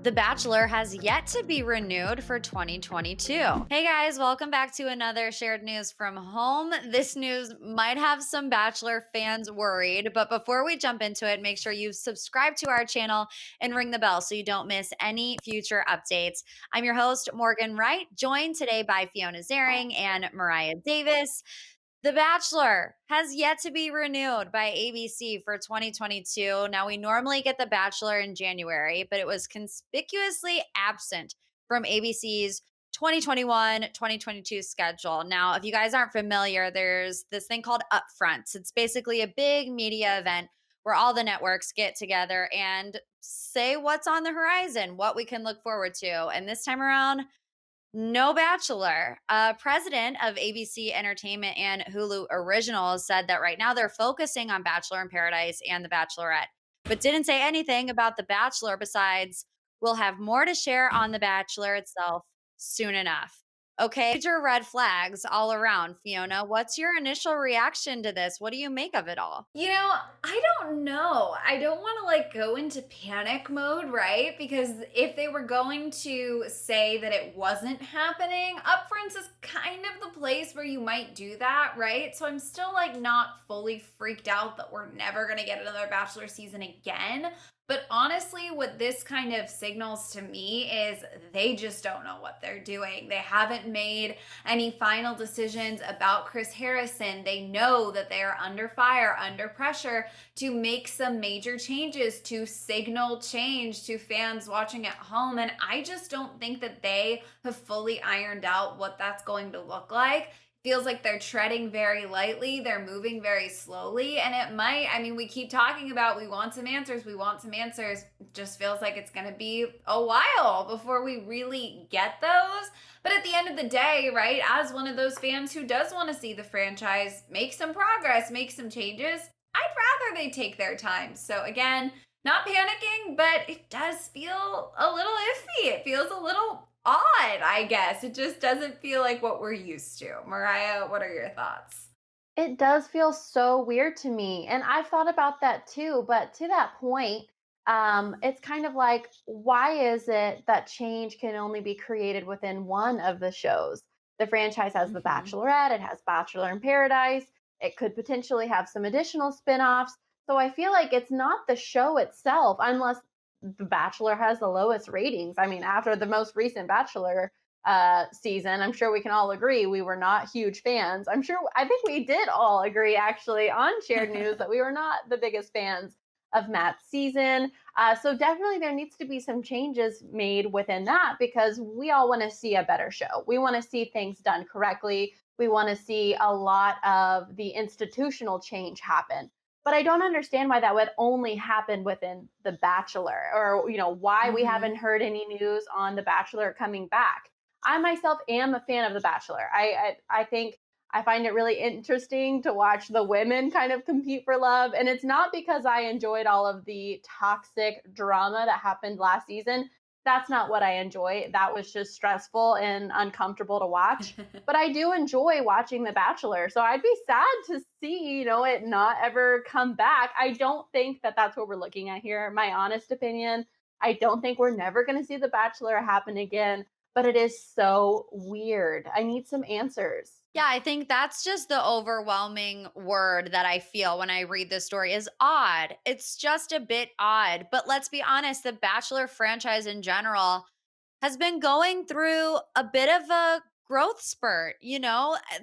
The Bachelor has yet to be renewed for 2022. Hey guys, welcome back to another shared news from home. This news might have some Bachelor fans worried, but before we jump into it, make sure you subscribe to our channel and ring the bell so you don't miss any future updates. I'm your host, Morgan Wright, joined today by Fiona Zaring and Mariah Davis. The Bachelor has yet to be renewed by ABC for 2022. Now, we normally get The Bachelor in January, but it was conspicuously absent from ABC's 2021-2022 schedule. Now, if you guys aren't familiar, there's this thing called upfronts. It's basically a big media event where all the networks get together and say what's on the horizon, what we can look forward to. And this time around, no Bachelor. President of ABC Entertainment and Hulu Originals said that right now they're focusing on Bachelor in Paradise and The Bachelorette, but didn't say anything about The Bachelor besides we'll have more to share on The Bachelor itself soon enough. Okay, major red flags all around. Fiona, what's your initial reaction to this? What do you make of it all? I don't know. I don't want to go into panic mode, right? Because if they were going to say that it wasn't happening, Upfronts is kind of the place where you might do that, right? So I'm still not fully freaked out that we're never going to get another Bachelor season again. But honestly, what this kind of signals to me is they just don't know what they're doing. They haven't made any final decisions about Chris Harrison. They know that they are under fire, under pressure to make some major changes, to signal change to fans watching at home. And I just don't think that they have fully ironed out what that's going to look like. Feels like they're treading very lightly, they're moving very slowly, and we keep talking about we want some answers, It just feels like it's going to be a while before we really get those. But at the end of the day, right, as one of those fans who does want to see the franchise make some progress, make some changes, I'd rather they take their time. So again, not panicking, but it does feel a little iffy. It feels a little odd, I guess. It just doesn't feel like what we're used to. Mariah, what are your thoughts? It does feel so weird to me. And I've thought about that too. But to that point, it's kind of like, why is it that change can only be created within one of the shows? The franchise has The Mhm. Bachelorette, it has Bachelor in Paradise, it could potentially have some additional spin offs. So I feel like it's not the show itself, unless The Bachelor has the lowest ratings. I mean, after the most recent Bachelor season, I'm sure we can all agree we were not huge fans. I think we did all agree actually on shared news that we were not the biggest fans of Matt's season. So definitely there needs to be some changes made within that because we all want to see a better show. We want to see things done correctly. We want to see a lot of the institutional change happen. But I don't understand why that would only happen within The Bachelor, or why we Mhm. haven't heard any news on The Bachelor coming back. I myself am a fan of The Bachelor. I think I find it really interesting to watch the women kind of compete for love, and it's not because I enjoyed all of the toxic drama that happened last season. That's not what I enjoy. That was just stressful and uncomfortable to watch. But I do enjoy watching The Bachelor. So I'd be sad to see, it not ever come back. I don't think that that's what we're looking at here. My honest opinion, I don't think we're never going to see The Bachelor happen again, but it is so weird. I need some answers. Yeah, I think that's just the overwhelming word that I feel when I read this story is odd. It's just a bit odd. But let's be honest, the Bachelor franchise in general has been going through a bit of a growth spurt.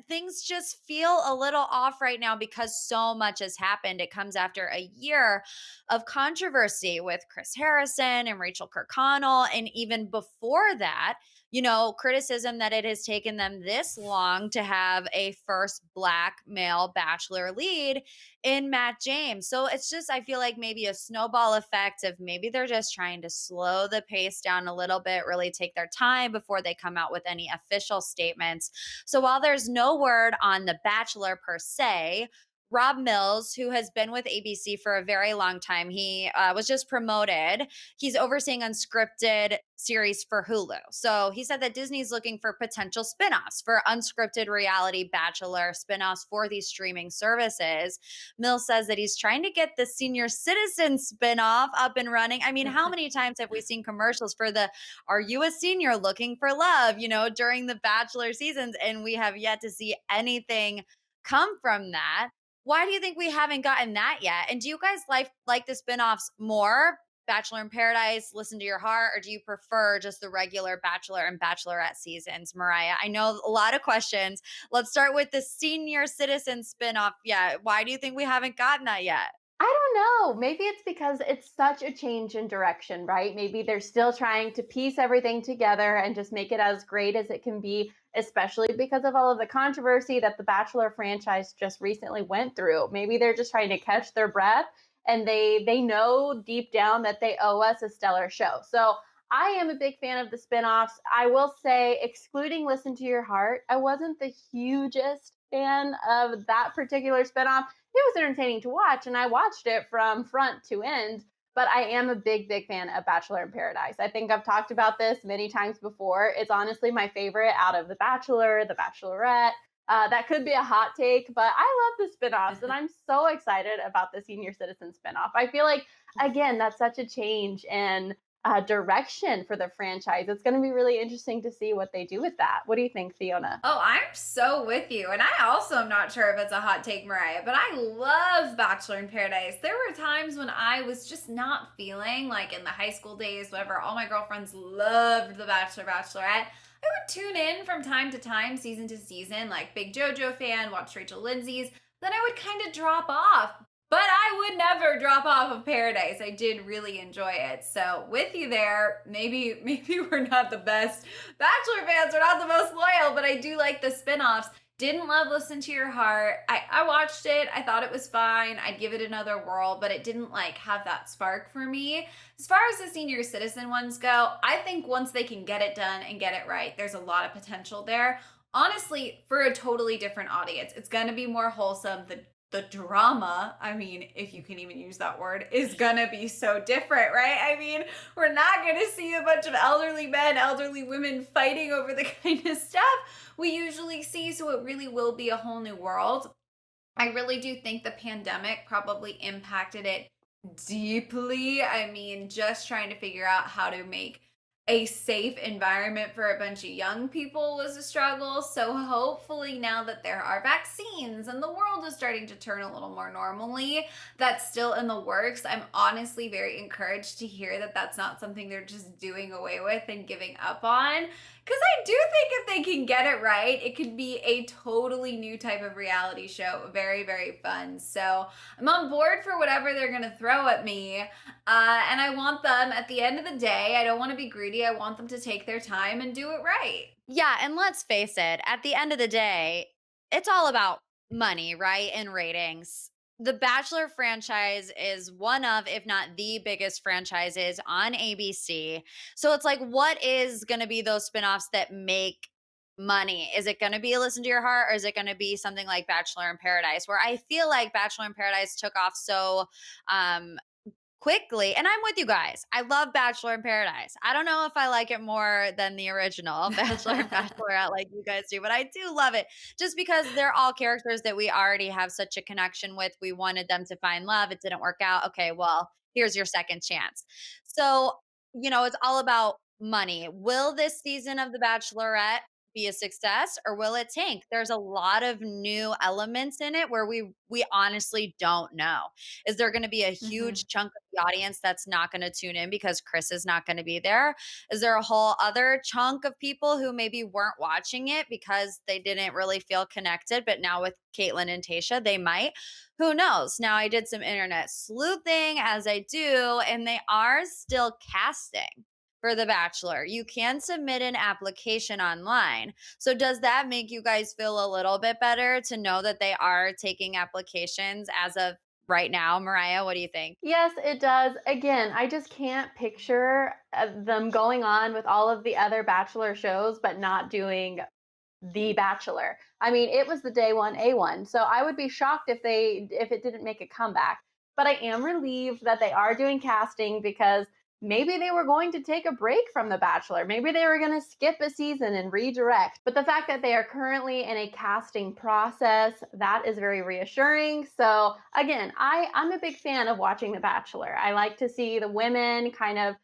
Things just feel a little off right now because so much has happened. It comes after a year of controversy with Chris Harrison and Rachael Kirkconnell. And even before that, criticism that it has taken them this long to have a first Black male Bachelor lead in Matt James. So it's just, I feel like maybe a snowball effect of maybe they're just trying to slow the pace down a little bit, really take their time before they come out with any official statements. So while there's no word on The Bachelor per se, Rob Mills, who has been with ABC for a very long time, he was just promoted. He's overseeing unscripted series for Hulu. So he said that Disney's looking for potential spinoffs for unscripted reality Bachelor spinoffs for these streaming services. Mills says that he's trying to get the senior citizen spinoff up and running. I mean, how many times have we seen commercials for the "Are you a senior looking for love?" During the Bachelor seasons, and we have yet to see anything come from that. Why do you think we haven't gotten that yet? And do you guys like the spinoffs more? Bachelor in Paradise, Listen to Your Heart, or do you prefer just the regular Bachelor and Bachelorette seasons, Mariah? I know a lot of questions. Let's start with the senior citizen spinoff. Yeah, why do you think we haven't gotten that yet? I don't know. Maybe it's because it's such a change in direction, right? Maybe they're still trying to piece everything together and just make it as great as it can be, especially because of all of the controversy that the Bachelor franchise just recently went through. Maybe they're just trying to catch their breath and they know deep down that they owe us a stellar show. So I am a big fan of the spinoffs. I will say, excluding Listen to Your Heart, I wasn't the hugest fan of that particular spinoff. It was entertaining to watch, and I watched it from front to end. But I am a big, big fan of Bachelor in Paradise. I think I've talked about this many times before. It's honestly my favorite out of The Bachelor, The Bachelorette. That could be a hot take, but I love the spinoffs, and I'm so excited about the senior citizen spinoff. I feel like, again, that's such a change in direction for the franchise. It's going to be really interesting to see what they do with that. What do you think, Fiona? Oh, I'm so with you. And I also am not sure if it's a hot take, Mariah, but I love Bachelor in Paradise. There were times when I was just not feeling like in the high school days, whatever, all my girlfriends loved The Bachelor, Bachelorette. I would tune in from time to time, season to season, like big JoJo fan, watch Rachel Lindsay's. Then I would kind of drop off. But I would never drop off of Paradise. I did really enjoy it. So with you there, maybe we're not the best Bachelor fans, we're not the most loyal, but I do like the spinoffs. Didn't love Listen to Your Heart. I watched it. I thought it was fine. I'd give it another whirl, but it didn't like have that spark for me. As far as the senior citizen ones go, I think once they can get it done and get it right, there's a lot of potential there. Honestly, for a totally different audience. It's going to be more wholesome. The drama, I mean, if you can even use that word, is gonna be so different, right? I mean, we're not gonna see a bunch of elderly men, elderly women fighting over the kind of stuff we usually see, so it really will be a whole new world. I really do think the pandemic probably impacted it deeply. I mean, just trying to figure out how to make a safe environment for a bunch of young people was a struggle. So hopefully now that there are vaccines and the world is starting to turn a little more normally, that's still in the works. I'm honestly very encouraged to hear that that's not something they're just doing away with and giving up on. Because I do think if they can get it right, it could be a totally new type of reality show. Very, very fun. So I'm on board for whatever they're going to throw at me. And I want them at the end of the day, I don't want to be greedy. I want them to take their time and do it right. Yeah, and let's face it, at the end of the day, it's all about money, right? And ratings. The Bachelor franchise is one of, if not the biggest franchises on ABC. So it's like, what is going to be those spinoffs that make money? Is it going to be Listen to Your Heart, or is it going to be something like Bachelor in Paradise, where I feel like Bachelor in Paradise took off so um quickly? And I'm with you guys. I love Bachelor in Paradise. I don't know if I like it more than the original Bachelor and Bachelorette like you guys do, but I do love it just because they're all characters that we already have such a connection with. We wanted them to find love. It didn't work out. Okay, well, here's your second chance. So, it's all about money. Will this season of The Bachelorette be a success, or will it tank? There's a lot of new elements in it where we honestly don't know. Is there going to be a Mhm. huge chunk of the audience that's not going to tune in because Chris is not going to be there? Is there a whole other chunk of people who maybe weren't watching it because they didn't really feel connected, but now with Caitlin and Tasha, they might? Who knows? Now, I did some internet sleuthing as I do, and they are still casting for The Bachelor. You can submit an application online. So does that make you guys feel a little bit better to know that they are taking applications as of right now? Mariah, what do you think? Yes, it does. Again, I just can't picture them going on with all of the other Bachelor shows, but not doing The Bachelor. I mean, it was the day one A1. So I would be shocked if it didn't make a comeback. But I am relieved that they are doing casting because maybe they were going to take a break from The Bachelor. Maybe they were going to skip a season and redirect. But the fact that they are currently in a casting process, that is very reassuring. So again, I'm a big fan of watching The Bachelor. I like to see the women kind of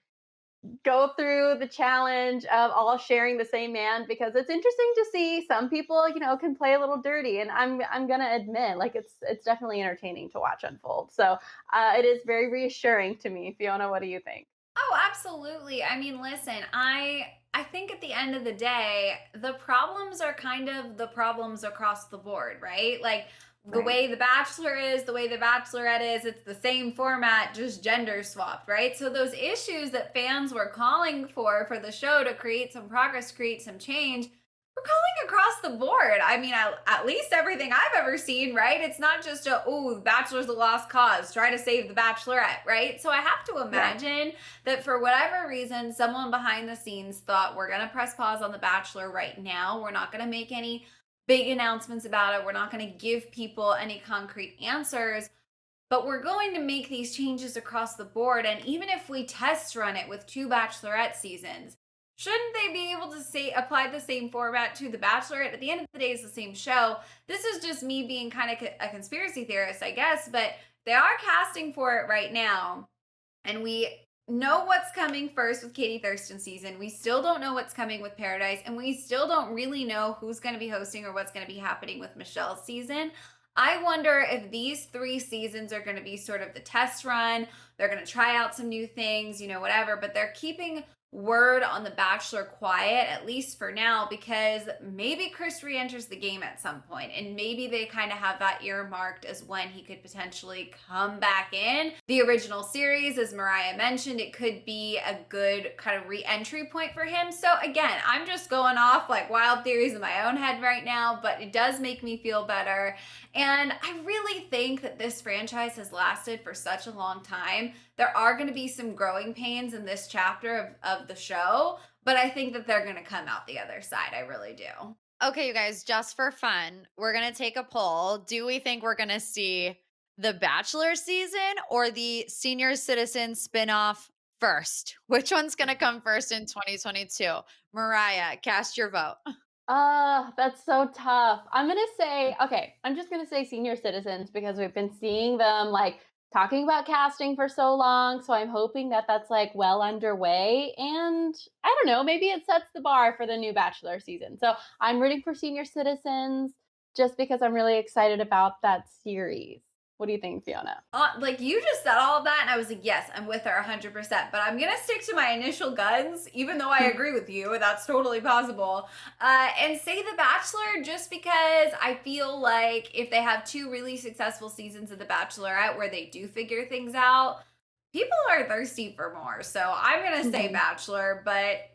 go through the challenge of all sharing the same man because it's interesting to see some people, can play a little dirty, and I'm gonna admit, like it's definitely entertaining to watch unfold. So it is very reassuring to me. Fiona, what do you think? Oh, absolutely. I mean, listen, I think at the end of the day, the problems are kind of the problems across the board, right? Like the Right. way The Bachelor is, the way The Bachelorette is, it's the same format, just gender swapped, right? So those issues that fans were calling for the show to create some progress, create some change, we're calling across the board. I mean, at least everything I've ever seen, right? It's not just The Bachelor's a lost cause, try to save The Bachelorette, right? So I have to Yeah. imagine that for whatever reason, someone behind the scenes thought, we're going to press pause on The Bachelor right now. We're not going to make any big announcements about it. We're not going to give people any concrete answers, but we're going to make these changes across the board. And even if we test run it with two Bachelorette seasons, shouldn't they be able to say apply the same format to The Bachelorette? At the end of the day, it's the same show. This is just me being kind of a conspiracy theorist, I guess, but they are casting for it right now. And we know what's coming first with Katie Thurston season. We still don't know what's coming with Paradise, and we still don't really know who's going to be hosting or what's going to be happening with Michelle's season. I wonder if these 3 seasons are going to be sort of the test run. They're going to try out some new things, whatever, but they're keeping word on The Bachelor quiet, at least for now, because maybe Chris re-enters the game at some point, and maybe they kind of have that earmarked as when he could potentially come back in. The original series, as Mariah mentioned, it could be a good kind of re-entry point for him. So again, I'm just going off like wild theories in my own head right now, but it does make me feel better. And I really think that this franchise has lasted for such a long time. There are going to be some growing pains in this chapter of the show, but I think that they're going to come out the other side. I really do. Okay, you guys, just for fun, we're going to take a poll. Do we think we're going to see the Bachelor season or the senior citizen spinoff first? Which one's going to come first in 2022? Mariah, cast your vote. That's so tough. I'm just gonna say senior citizens because we've been seeing them like talking about casting for so long. So I'm hoping that that's like well underway. And I don't know, maybe it sets the bar for the new Bachelor season. So I'm rooting for senior citizens just because I'm really excited about that series. What do you think, Fiona? Like you just said all of that, and I was like, yes, I'm with her 100%. But I'm gonna stick to my initial guns, even though I agree with you. That's totally possible. And say The Bachelor, just because I feel like if they have 2 really successful seasons of The Bachelorette where they do figure things out, people are thirsty for more. So I'm gonna say Mhm. Bachelor, but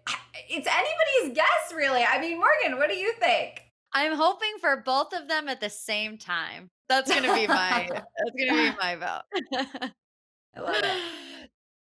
it's anybody's guess, really. I mean, Morgan, what do you think? I'm hoping for both of them at the same time. That's gonna be my vote. I love it.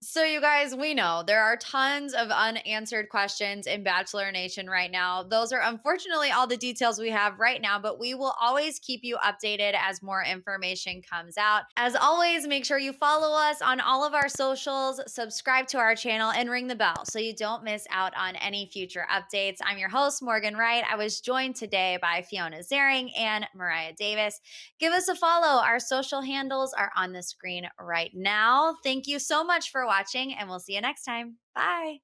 So, you guys, we know there are tons of unanswered questions in Bachelor Nation right now. Those are unfortunately all the details we have right now, but we will always keep you updated as more information comes out. As always, make sure you follow us on all of our socials, subscribe to our channel, and ring the bell so you don't miss out on any future updates. I'm your host, Morgan Wright. I was joined today by Fiona Zaring and Mariah Davis. Give us a follow. Our social handles are on the screen right now. Thank you so much for watching, and we'll see you next time. Bye.